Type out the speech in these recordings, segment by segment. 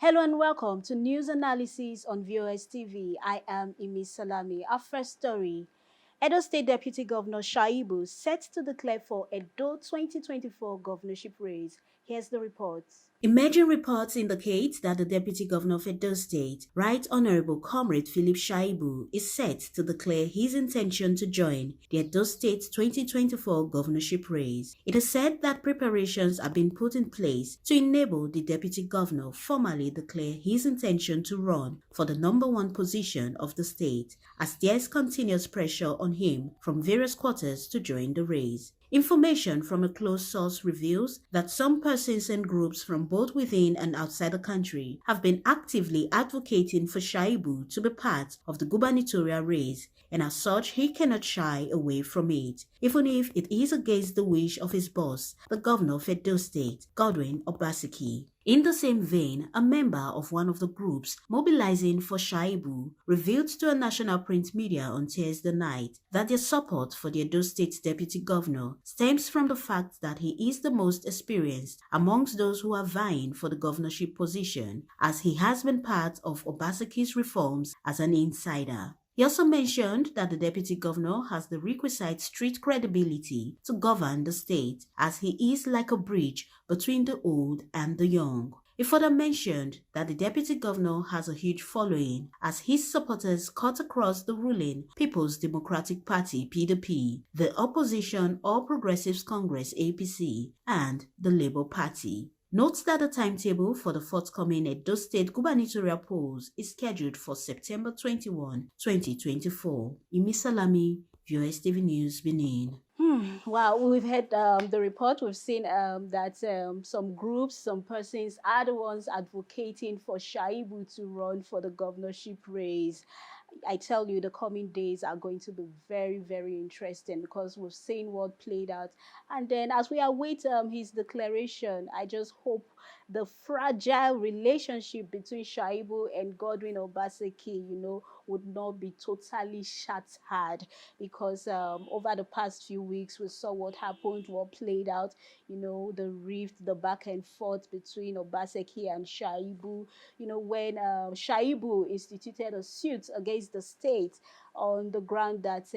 Hello and welcome to News Analysis on VOS TV. I am Imi Salami. Our first story. Edo State Deputy Governor Shaibu set to declare for Edo 2024 governorship race. Here's the report. Emerging reports indicate that the Deputy Governor of Edo State, Right Honorable Comrade Philip Shaibu, is set to declare his intention to join the Edo State 2024 governorship race. It is said that preparations have been put in place to enable the Deputy Governor formally declare his intention to run for the number one position of the state, as there is continuous pressure on him from various quarters to join the race. Information from a close source reveals that some persons and groups from both within and outside the country have been actively advocating for Shaibu to be part of the gubernatorial race, and as such he cannot shy away from it, even if it is against the wish of his boss, the Governor of Edo State, Obaseki. In the same vein, a member of one of the groups mobilizing for Shaibu revealed to a national print media on Thursday night that their support for the Edo State Deputy Governor stems from the fact that he is the most experienced amongst those who are vying for the governorship position, as he has been part of Obaseki's reforms as an insider. He also mentioned that the deputy governor has the requisite street credibility to govern the state, as he is like a bridge between the old and the young. He further mentioned that the deputy governor has a huge following, as his supporters cut across the ruling People's Democratic Party (PDP), the opposition All Progressives Congress (APC), and the Labour Party. Note that the timetable for the forthcoming Edo State gubernatorial polls is scheduled for September 21, 2024. Imi Salami, VOS TV News, Benin. Wow, we've had the report. We've seen that some groups, some persons are the ones advocating for Shaibu to run for the governorship race. I tell you, the coming days are going to be very, very interesting because we've seen what played out. And then as we await his declaration, I just hope the fragile relationship between Shaibu and Godwin Obaseki, would not be totally shattered, because over the past few weeks, we saw what happened, what played out, the rift, the back and forth between Obaseki and Shaibu, when Shaibu instituted a suit against the state on the ground that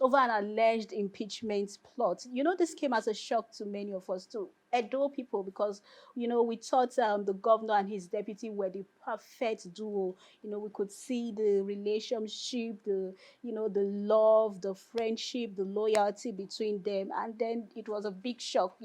over an alleged impeachment plot. This came as a shock to many of us too. Edo people, because we thought the governor and his deputy were the perfect duo. We could see the relationship, the love, the friendship, the loyalty between them, and then it was a big shock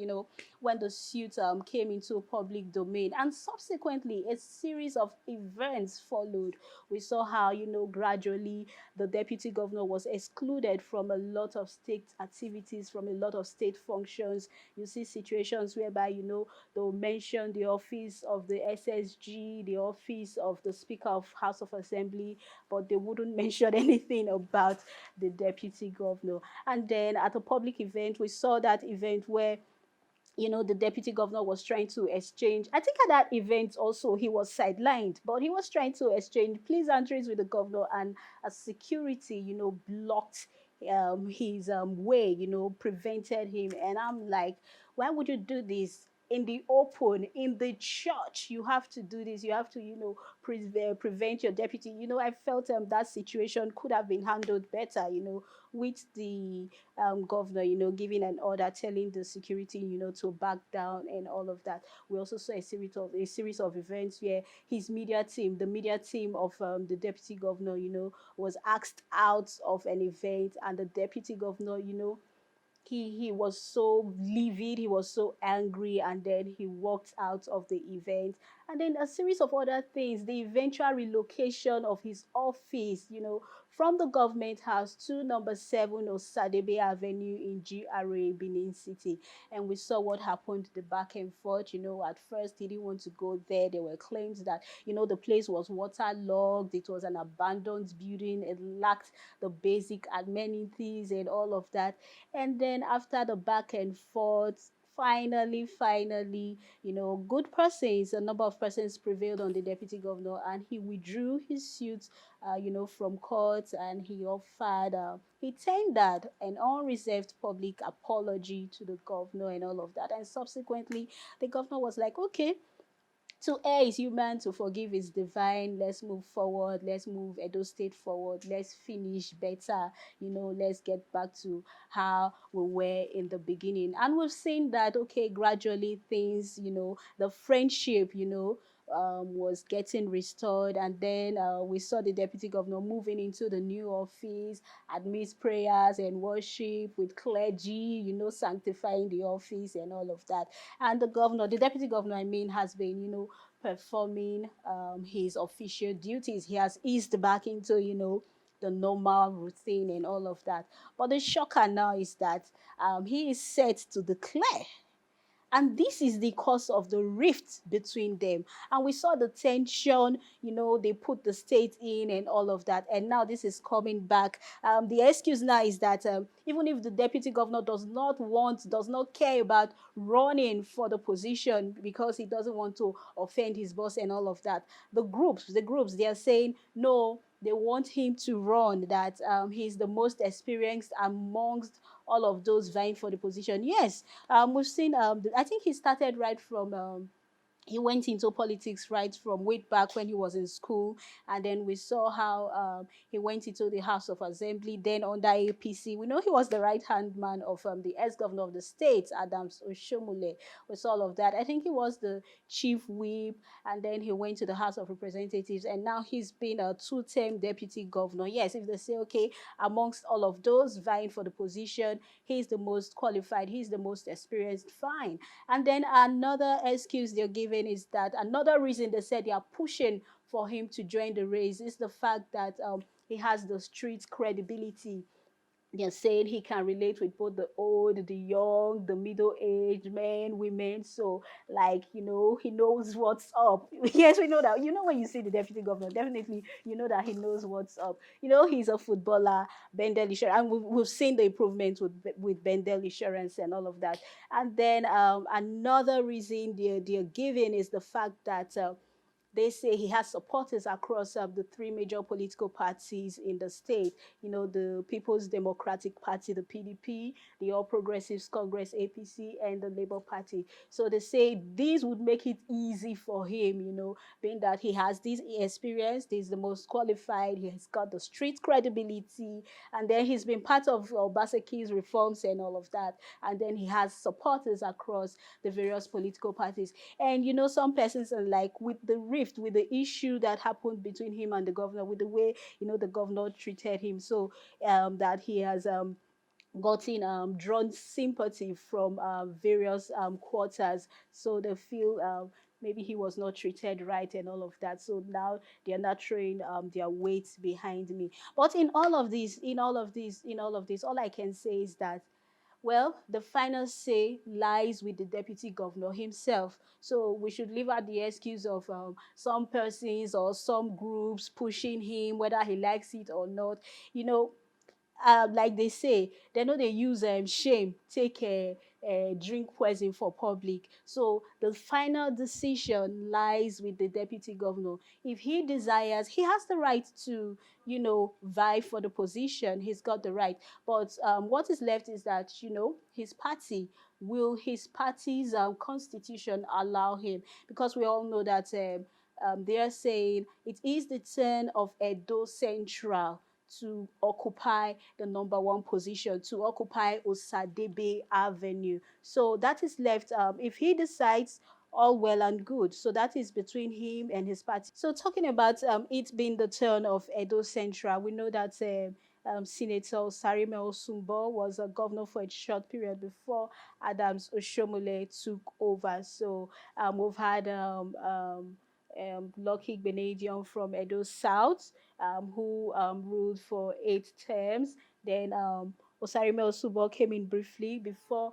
when the suit came into public domain, and subsequently a series of events followed. We saw how gradually the deputy governor was excluded from a lot of state activities, from a lot of state functions. You see situations whereby they'll mention the office of the SSG, the office of the Speaker of House of Assembly, but they wouldn't mention anything about the deputy governor. And then at a public event, we saw that event where the deputy governor was trying to exchange. I think at that event also he was sidelined, but he was trying to exchange pleasantries with the governor, and a security, blocked his way, prevented him. And I'm like, why would you do this? In the open, in the church, you have to do this. You have to, prevent your deputy. I felt that situation could have been handled better, with the governor, giving an order telling the security, to back down and all of that. We also saw a series of events where his media team, the media team of the deputy governor, was asked out of an event, and the deputy governor, he was so livid, he was so angry, and then he walked out of the event. And then a series of other things, the eventual relocation of his office, from the government house to number 7 Osadebe Avenue in GRA, Benin City. And we saw what happened, the back and forth. At first he didn't want to go there. There were claims that the place was waterlogged, it was an abandoned building, it lacked the basic amenities and all of that. And then after the back and forth, finally, good persons, a number of persons prevailed on the deputy governor, and he withdrew his suit, from court, and he tendered an unreserved public apology to the governor and all of that. And subsequently, the governor was like, okay, To err is human, to forgive is divine. Let's move forward. Let's move Edo State forward. Let's finish better. Let's get back to how we were in the beginning. And we've seen that, okay, gradually things, the friendship, was getting restored. And then we saw the deputy governor moving into the new office, amidst prayers and worship with clergy, sanctifying the office and all of that. And the deputy governor, I mean, has been, performing his official duties. He has eased back into, the normal routine and all of that. But the shocker now is that he is set to declare, and this is the cause of the rift between them. And we saw the tension, they put the state in and all of that. And now this is coming back. The excuse now is that even if the deputy governor does not care about running for the position because he doesn't want to offend his boss and all of that, the groups, they are saying no, they want him to run, that he's the most experienced amongst all of those vying for the position. Yes, we've seen, I think he started right from he went into politics right from way back when he was in school, and then we saw how he went into the House of Assembly, then under APC. We know he was the right-hand man of the ex-governor of the state, Adams Oshomole. We saw all of that. I think he was the chief whip, and then he went to the House of Representatives, and now he's been a two-term deputy governor. Yes, if they say, okay, amongst all of those vying for the position, he's the most qualified, he's the most experienced, fine. And then another excuse they're giving is that another reason they said they are pushing for him to join the race is the fact that he has the street credibility. They're saying he can relate with both the old, the young, the middle-aged men, women. So, like, he knows what's up. Yes, we know that. When you see the deputy governor, definitely you know that he knows what's up. He's a footballer, Bendel Insurance, and we've seen the improvements with Bendel Insurance and all of that. And then another reason they're giving is the fact that they say he has supporters across the three major political parties in the state. The People's Democratic Party, the PDP, the All Progressives Congress, APC, and the Labour Party. So they say this would make it easy for him, being that he has this experience, he's the most qualified, he has got the street credibility, and then he's been part of Obaseki's reforms and all of that. And then he has supporters across the various political parties. And some persons are like, with the rift, with the issue that happened between him and the governor, with the way the governor treated him, so that he has gotten drawn sympathy from various quarters. So they feel maybe he was not treated right and all of that. So now they are not throwing their weight behind me. But in all of this, all I can say is that, well, the final say lies with the deputy governor himself. So we should leave out the excuse of some persons or some groups pushing him, whether he likes it or not. You know, like they say, they know they use shame, take a drink poison for public. So the final decision lies with the deputy governor. If he desires, he has the right to, vie for the position. He's got the right. But what is left is that, will his party's constitution allow him? Because we all know that they are saying it is the turn of Edo Central to occupy the number one position, to occupy Osadebe Avenue. So that is left. If he decides, all well and good. So that is between him and his party. So talking about it being the turn of Edo Central, we know that Senator Sarime Osumbo was a governor for a short period before Adams Oshomole took over. So we've had Lucky Benedion from Edo South, who ruled for 8 terms. Then Osarime Osubo came in briefly before,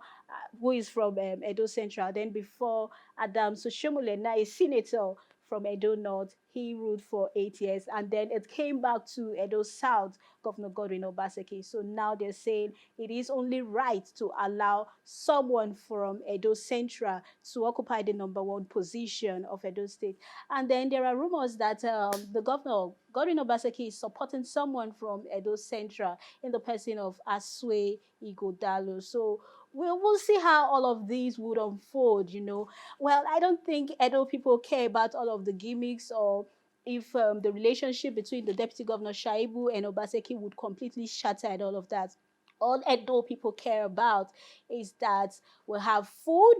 who is from Edo Central. Then before Adam Soshomole, now a senator from Edo North, he ruled for 8 years. And then it came back to Edo South, Governor Godwin Obaseki. So now they're saying it is only right to allow someone from Edo Central to occupy the number one position of Edo State. And then there are rumors that the governor, Godwin Obaseki, is supporting someone from Edo Central in the person of Aswe Igodalo. So we'll see how all of these would unfold, you know. Well, I don't think Edo people care about all of the gimmicks, or if the relationship between the Deputy Governor Shaibu and Obaseki would completely shatter and all of that. All Edo people care about is that we'll have food,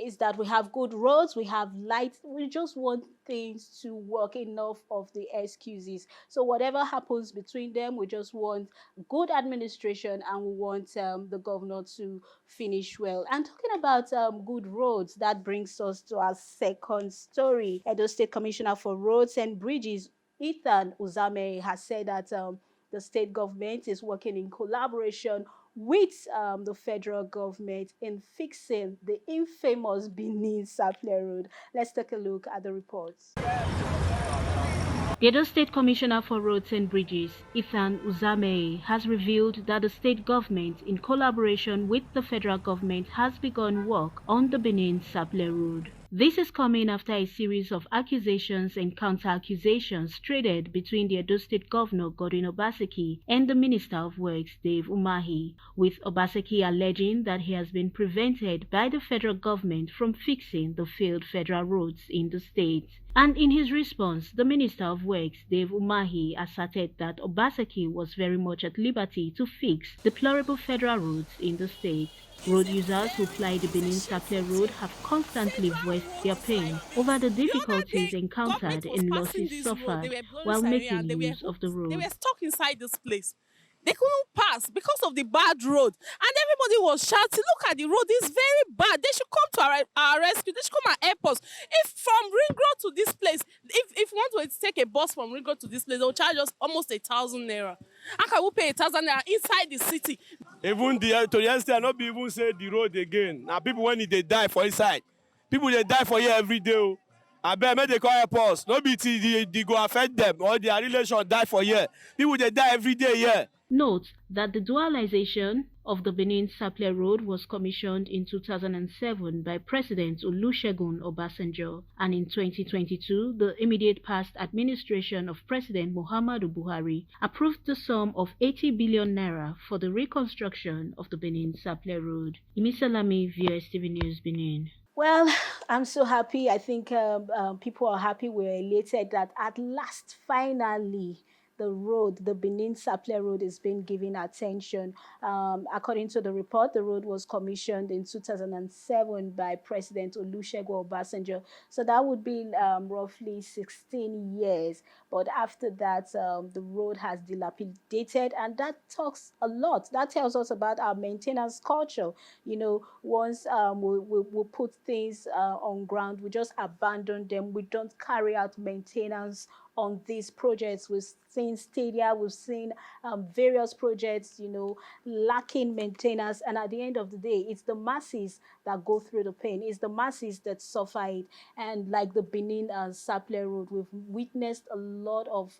is that we have good roads, we have lights. We just want things to work, enough of the excuses. So whatever happens between them, we just want good administration, and we want the governor to finish well. And talking about good roads, that brings us to our second story. Edo State Commissioner for Roads and Bridges, Ethan Uzame, has said that the state government is working in collaboration with the federal government in fixing the infamous Benin Sapele Road. Let's take a look at the reports. The Edo State Commissioner for Roads and Bridges, Ethan Uzame, has revealed that the state government, in collaboration with the federal government, has begun work on the Benin Sapele Road. This is coming after a series of accusations and counter-accusations traded between the Edo State Governor Godwin Obaseki and the Minister of Works Dave Umahi, with Obaseki alleging that he has been prevented by the federal government from fixing the failed federal roads in the state. And in his response, the Minister of Works, Dave Umahi, asserted that Obaseki was very much at liberty to fix deplorable federal roads in the state. Road users who ply the Benin Sapele Road have constantly voiced their pain over the The other difficulties day, encountered government was and passing losses this road. They suffered were blowing while siren making and use of the they road. were stuck inside this place. They couldn't pass because of the bad road. And everybody was shouting, look at the road, it's very bad. They should come to our rescue. They should come and help us. If from Ring Road to this place, if we want to take a bus from Ring Road to this place, they'll charge us almost 1,000 naira. How can we pay 1,000 naira inside the city? Even to the extent not be even say the road again. Now people when they die for inside, people they die for here every day. I bet make they call help us. No be they go affect them or their relation die for here. People they die every day here. Note that the dualization of the Benin Sapele Road was commissioned in 2007 by President Olusegun Obasanjo, and in 2022, the immediate past administration of President Muhammadu Buhari approved the sum of 80 billion naira for the reconstruction of the Benin Sapele Road. Imisalami, VOS News, Benin. Well, I'm so happy. I think people are happy. We're elated that at last, finally, the road, the Benin Sapele Road, is being given attention. According to the report, the road was commissioned in 2007 by President Olusegun Obasanjo. So that would be roughly 16 years. But after that, the road has dilapidated, and that talks a lot. That tells us about our maintenance culture. You know, once we put things on ground, we just abandon them. We don't carry out maintenance on these projects. We've seen stadia, we've seen various projects, you know, lacking maintenance. And at the end of the day, it's the masses that go through the pain. It's the masses that suffer it. And like the Benin Sapele Road, we've witnessed a lot of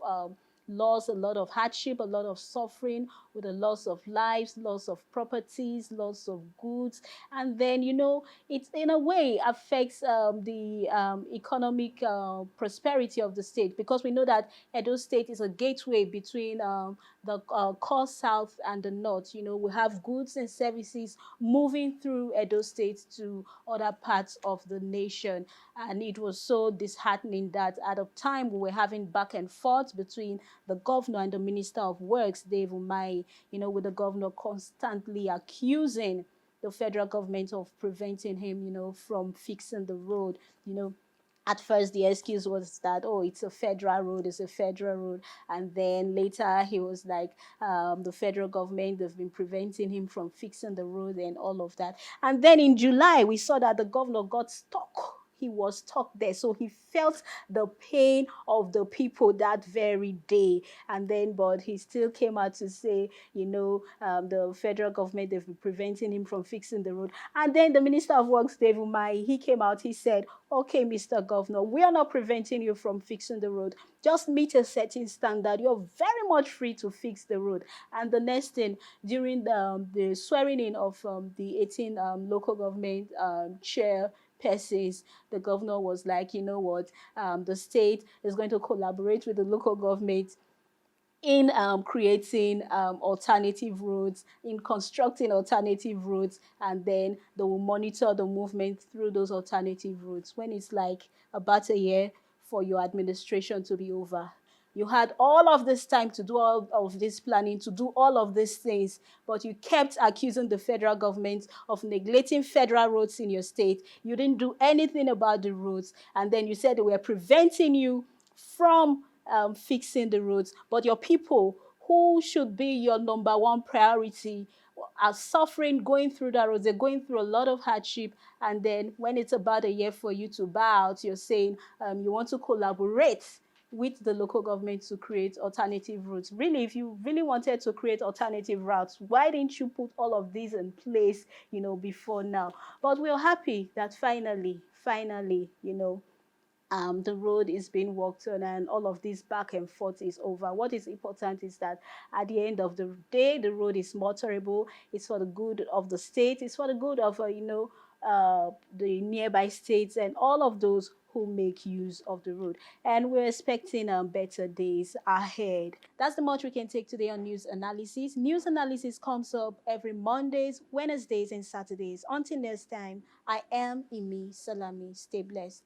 loss, a lot of hardship, a lot of suffering, with the loss of lives, loss of properties, loss of goods. And then, you know, it in a way affects the economic prosperity of the state, because we know that Edo State is a gateway between the core south and the north. You know, we have goods and services moving through Edo State to other parts of the nation. And it was so disheartening that at a time we were having back and forth between the governor and the Minister of Works, Dave Umahi, you know, with the governor constantly accusing the federal government of preventing him, you know, from fixing the road. You know, at first the excuse was that, oh, it's a federal road, it's a federal road. And then later he was like, the federal government, they've been preventing him from fixing the road and all of that. And then in July, we saw that the governor got stuck. He was stuck there. So he felt the pain of the people that very day. And then, but he still came out to say, you know, the federal government, they've been preventing him from fixing the road. And then the Minister of Works, Dave Umahi, he came out, he said, okay, Mr. Governor, we are not preventing you from fixing the road. Just meet a certain standard. You're very much free to fix the road. And the next thing, during the swearing in of the 18 local government chair persons, the governor was like, you know what, the state is going to collaborate with the local government in creating alternative routes, in constructing alternative routes, and then they will monitor the movement through those alternative routes. When it's like about a year for your administration to be over, you had all of this time to do all of this planning, to do all of these things, but you kept accusing the federal government of neglecting federal roads in your state. You didn't do anything about the roads, and then you said they were preventing you from fixing the roads. But your people, who should be your number one priority, are suffering going through that road. They're going through a lot of hardship. And then when it's about a year for you to bow out, you're saying you want to collaborate with the local government to create alternative routes. Really, if you really wanted to create alternative routes, why didn't you put all of these in place, before now? But we're happy that finally, the road is being worked on and all of this back and forth is over. What is important is that at the end of the day, the road is motorable. It's for the good of the state. It's for the good of, the nearby states and all of those who make use of the road. And we're expecting better days ahead. That's the much we can take today on News Analysis. News Analysis comes up every Mondays, Wednesdays, and Saturdays. Until next time, I am Imi Salami. Stay blessed.